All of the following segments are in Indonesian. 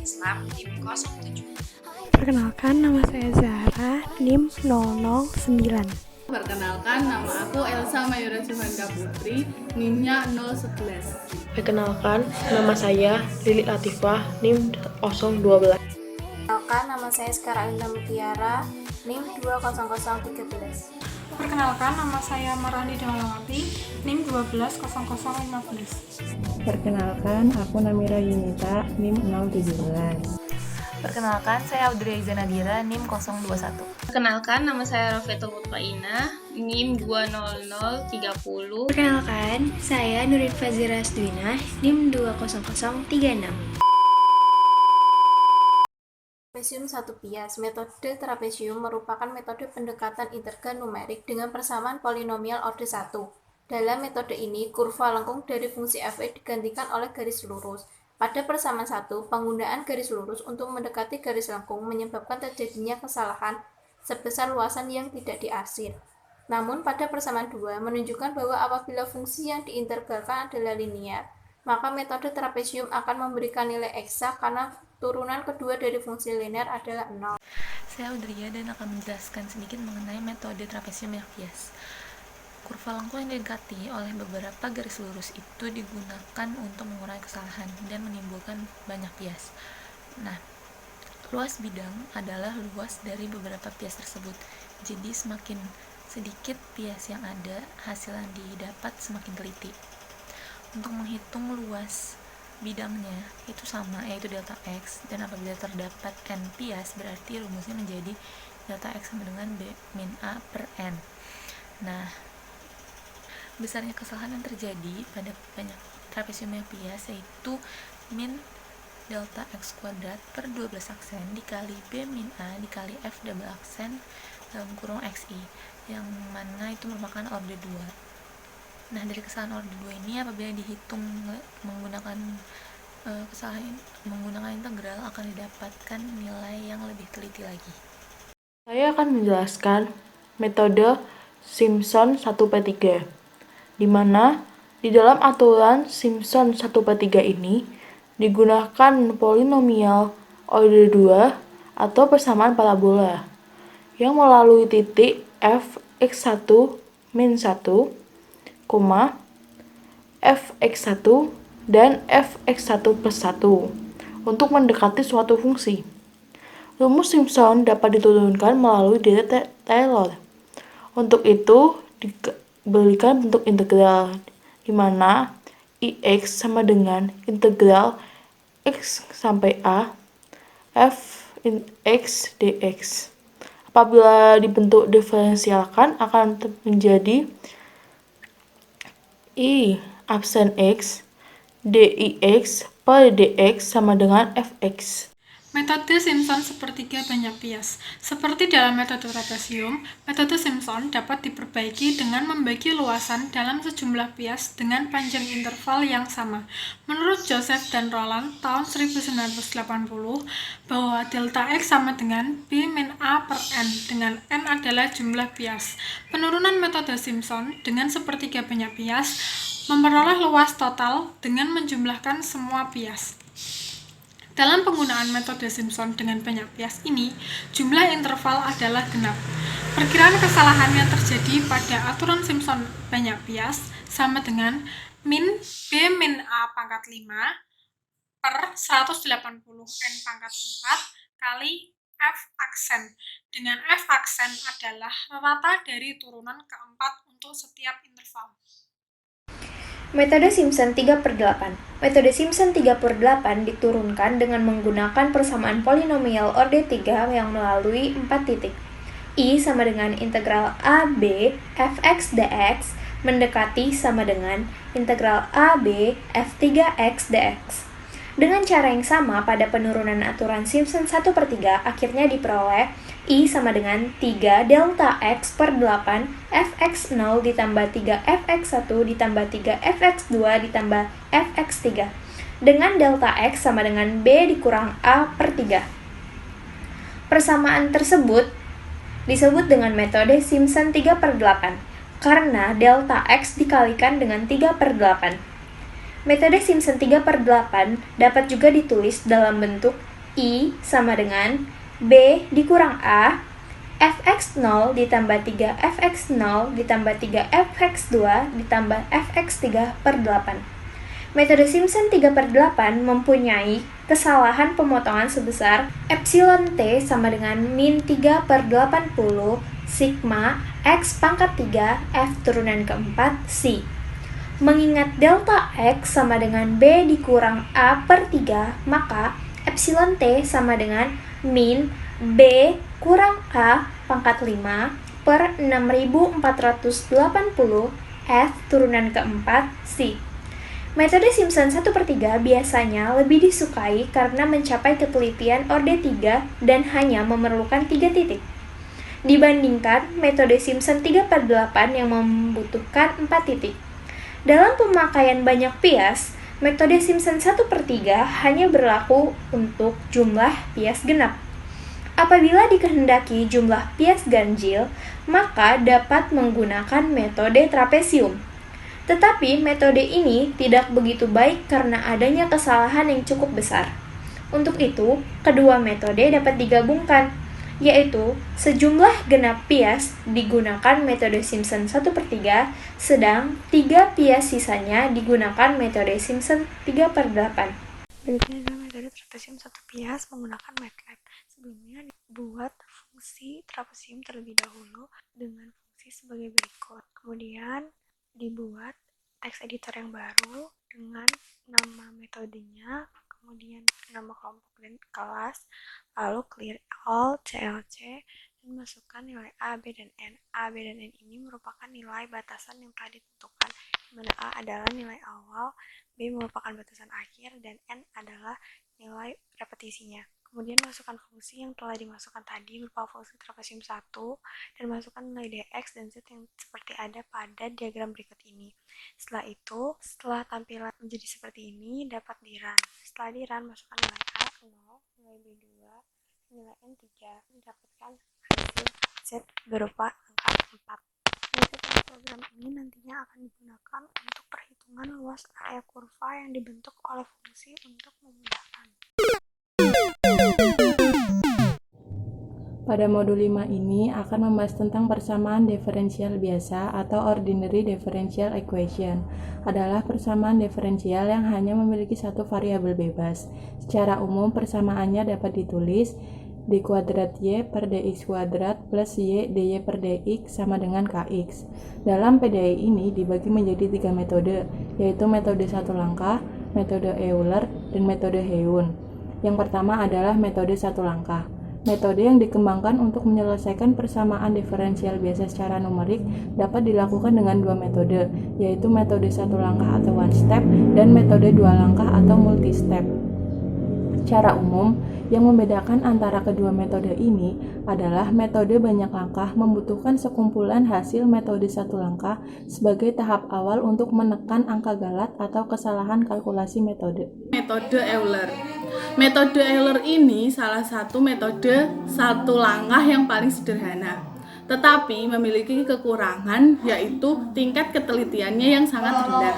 Islam NIM 07. Perkenalkan, nama saya Zahra, NIM 009. Perkenalkan, nama aku Elsa Mayura Jovanda Putri, NIM-nya 011. Perkenalkan, nama saya Lilik Latifah, NIM 012. Perkenalkan, nama saya Sekar Alinda Mutiara, NIM 20013. Perkenalkan, nama saya Marani Dawalawati, NIM 120015. Perkenalkan, aku Namira Yunita, NIM 017. Perkenalkan, saya Audrey Zanadira, NIM 021. Perkenalkan, nama saya Rafetul Mutmainah, NIM 20030. Perkenalkan, saya Nurin Fazira Asduina, NIM 20036. Trapesium 1 bias. Metode trapesium merupakan metode pendekatan integral numerik dengan persamaan polinomial orde 1. Dalam metode ini, kurva lengkung dari fungsi f(x) digantikan oleh garis lurus. Pada persamaan 1, penggunaan garis lurus untuk mendekati garis lengkung menyebabkan terjadinya kesalahan sebesar luasan yang tidak diarsir. Namun pada persamaan 2 menunjukkan bahwa apabila fungsi yang diintegralkan adalah linear, maka metode trapesium akan memberikan nilai eksak karena turunan kedua dari fungsi linear adalah 0. Saya Audria dan akan menjelaskan sedikit mengenai metode trapesium yang bias. Kurva lengkung yang didekati oleh beberapa garis lurus itu digunakan untuk mengurangi kesalahan dan menimbulkan banyak bias. Nah, luas bidang adalah luas dari beberapa bias tersebut. Jadi semakin sedikit bias yang ada, hasil yang didapat semakin teliti. Untuk menghitung luas bidangnya itu sama, yaitu delta x, dan apabila terdapat n bias berarti rumusnya menjadi delta x sama dengan b min a per n. Nah, besarnya kesalahan yang terjadi pada banyak trapesium yang bias yaitu min delta x kuadrat per 12 aksen dikali b min a dikali f double aksen dalam kurung xi, yang mana itu merupakan orde 2. Nah, dari kesalahan orde 2 ini apabila dihitung menggunakan menggunakan integral akan didapatkan nilai yang lebih teliti lagi. Saya akan menjelaskan metode Simpson 1/3, di mana di dalam aturan Simpson 1/3 ini digunakan polinomial orde 2 atau persamaan parabola yang melalui titik f(x1 min 1, f(x1) dan f(x1 plus 1) untuk mendekati suatu fungsi. Rumus Simpson dapat diturunkan melalui Dirac-Taylor. Untuk itu, diberikan bentuk integral, di mana Ix sama dengan integral x sampai a f x dx. Apabila dibentuk diferensialkan akan menjadi I absen x dix per dx sama dengan fx. Metode Simpson sepertiga banyak bias. Seperti dalam metode trapesium, metode Simpson dapat diperbaiki dengan membagi luasan dalam sejumlah bias dengan panjang interval yang sama. Menurut Joseph dan Roland tahun 1980, bahwa delta x sama dengan b min a per n, dengan n adalah jumlah bias. Penurunan metode Simpson dengan sepertiga banyak bias memperoleh luas total dengan menjumlahkan semua bias. Dalam penggunaan metode Simpson dengan banyak bias ini, jumlah interval adalah genap. Perkiraan kesalahan yang terjadi pada aturan Simpson banyak bias sama dengan min b min a pangkat 5 per 180 n pangkat 4 kali f aksen, dengan f aksen adalah rata dari turunan keempat untuk setiap interval. Metode Simpson 3/8. Metode Simpson 3/8 diturunkan dengan menggunakan persamaan polinomial orde 3 yang melalui 4 titik. I sama dengan integral AB fx dx mendekati sama dengan integral AB f3x dx. Dengan cara yang sama pada penurunan aturan Simpson 1/3 akhirnya diperoleh I sama dengan 3 delta x per 8 fx0 ditambah 3 fx1 ditambah 3 fx2 ditambah fx3 dengan delta x sama dengan b dikurang a per 3. Persamaan tersebut disebut dengan metode Simpson 3/8 karena delta x dikalikan dengan 3/8. Metode Simpson 3/8 dapat juga ditulis dalam bentuk I sama dengan B dikurang A, fx0 ditambah 3fx0 ditambah 3fx2 ditambah fx3 per 8. Metode Simpson 3/8 mempunyai kesalahan pemotongan sebesar epsilon t sama dengan min 3/80 sigma x pangkat 3 f turunan keempat c. Mengingat delta x sama dengan b dikurang a per 3, maka epsilon t sama dengan min b kurang a pangkat 5 per 6480 f turunan keempat c. Metode Simpson 1/3 biasanya lebih disukai karena mencapai ketelitian orde 3 dan hanya memerlukan 3 titik. Dibandingkan metode Simpson 3/8 yang membutuhkan 4 titik. Dalam pemakaian banyak bias, metode Simpson 1/3 hanya berlaku untuk jumlah bias genap. Apabila dikehendaki jumlah bias ganjil, maka dapat menggunakan metode trapesium. Tetapi metode ini tidak begitu baik karena adanya kesalahan yang cukup besar. Untuk itu, kedua metode dapat digabungkan, yaitu sejumlah genap bias digunakan metode Simpson 1/3, sedang 3 bias sisanya digunakan metode Simpson 3/8. Berikutnya adalah metode trapesium 1 bias menggunakan MATLAB. Sebelumnya dibuat fungsi trapesium terlebih dahulu dengan fungsi sebagai berikut. Kemudian dibuat teks editor yang baru dengan nama metodenya, kemudian nama kelompok dan kelas, lalu clear all CLC, dan masukkan nilai A, B, dan N. A, B, dan N ini merupakan nilai batasan yang telah ditentukan, di mana A adalah nilai awal, B merupakan batasan akhir, dan N adalah nilai repetisinya. Kemudian masukkan fungsi yang telah dimasukkan tadi berupa fungsi trapesium 1 dan masukkan nilai dx dan z yang seperti ada pada diagram berikut ini. Setelah itu, setelah tampilan menjadi seperti ini, dapat di-run. Setelah di-run, masukkan nilai A 0, nilai B 2, nilai N 3, mendapatkan hasil Z berupa angka 4. Metode program ini nantinya akan digunakan untuk perhitungan luas area kurva yang dibentuk oleh fungsi untuk memudahkan. Pada modul 5 ini akan membahas tentang persamaan diferensial biasa atau ordinary differential equation. Adalah persamaan diferensial yang hanya memiliki satu variabel bebas. Secara umum persamaannya dapat ditulis d kuadrat y per dx kuadrat plus y dy per dx sama dengan kx. Dalam PDI ini dibagi menjadi 3 metode, yaitu metode satu langkah, metode Euler, dan metode Heun. Yang pertama adalah metode satu langkah. Metode yang dikembangkan untuk menyelesaikan persamaan diferensial biasa secara numerik dapat dilakukan dengan 2 metode, yaitu metode satu langkah atau one step dan metode 2 langkah atau multi step. Secara umum, yang membedakan antara kedua metode ini adalah metode banyak langkah membutuhkan sekumpulan hasil metode satu langkah sebagai tahap awal untuk menekan angka galat atau kesalahan kalkulasi metode. Metode Euler. Metode Euler ini salah satu metode satu langkah yang paling sederhana, tetapi memiliki kekurangan yaitu tingkat ketelitiannya yang sangat rendah.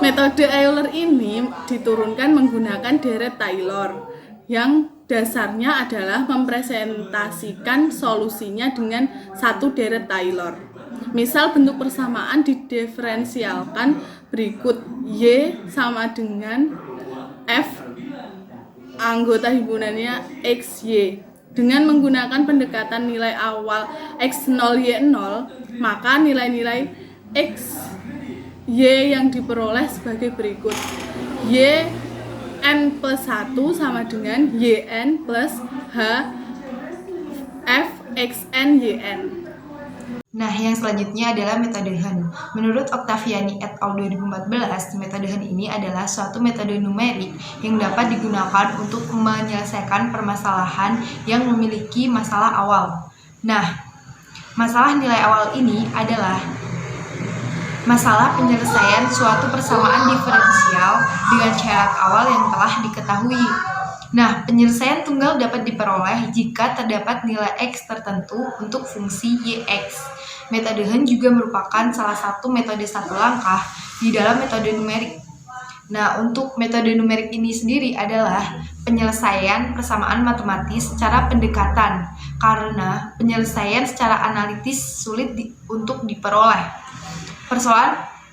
Metode Euler ini diturunkan menggunakan deret Taylor, yang dasarnya adalah mempresentasikan solusinya dengan satu deret Taylor. Misal bentuk persamaan didiferensialkan berikut: Y sama dengan F anggota himpunannya XY. Dengan menggunakan pendekatan nilai awal X0 Y0, maka nilai-nilai X Y yang diperoleh sebagai berikut: Y N plus 1 sama dengan YN plus H F XN YN. Nah, yang selanjutnya adalah metode Heun. Menurut Octaviani et al. 2014, metode Heun ini adalah suatu metode numerik yang dapat digunakan untuk menyelesaikan permasalahan yang memiliki masalah awal. Nah, masalah nilai awal ini adalah masalah penyelesaian suatu persamaan diferensial dengan syarat awal yang telah diketahui. Nah, penyelesaian tunggal dapat diperoleh jika terdapat nilai X tertentu untuk fungsi Yx. Metode Heun juga merupakan salah satu metode satu langkah di dalam metode numerik. Nah, untuk metode numerik ini sendiri adalah penyelesaian persamaan matematis secara pendekatan, karena penyelesaian secara analitis sulit untuk diperoleh.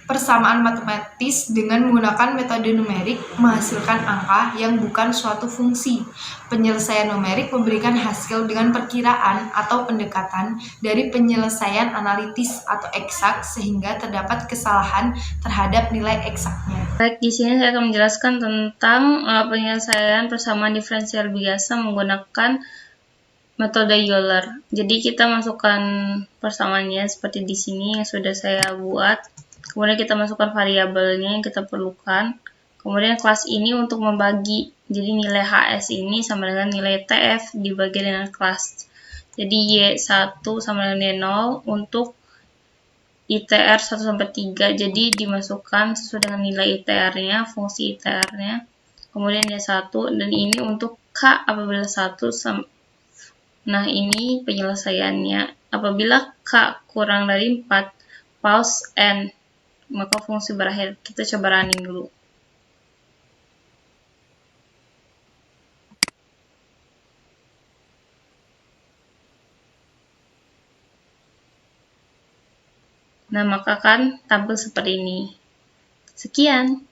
Persamaan matematis dengan menggunakan metode numerik menghasilkan angka yang bukan suatu fungsi. Penyelesaian numerik memberikan hasil dengan perkiraan atau pendekatan dari penyelesaian analitis atau eksak sehingga terdapat kesalahan terhadap nilai eksaknya. Baik, di sini saya akan menjelaskan tentang penyelesaian persamaan diferensial biasa menggunakan metode Euler. Jadi kita masukkan persamaannya seperti di sini yang sudah saya buat. Kemudian kita masukkan variabelnya yang kita perlukan. Kemudian kelas ini untuk membagi. Jadi nilai HS ini sama dengan nilai TF dibagi dengan kelas. Jadi Y1 sama dengan Y0 untuk ITR 1-3. Jadi dimasukkan sesuai dengan nilai ITR-nya, fungsi ITR-nya. Kemudian Y1 dan ini untuk K apabila 1 sama. Nah, ini penyelesaiannya. Apabila K kurang dari 4, pause N, maka fungsi berakhir. Kita coba running dulu. Nah, maka kan tampil seperti ini. Sekian.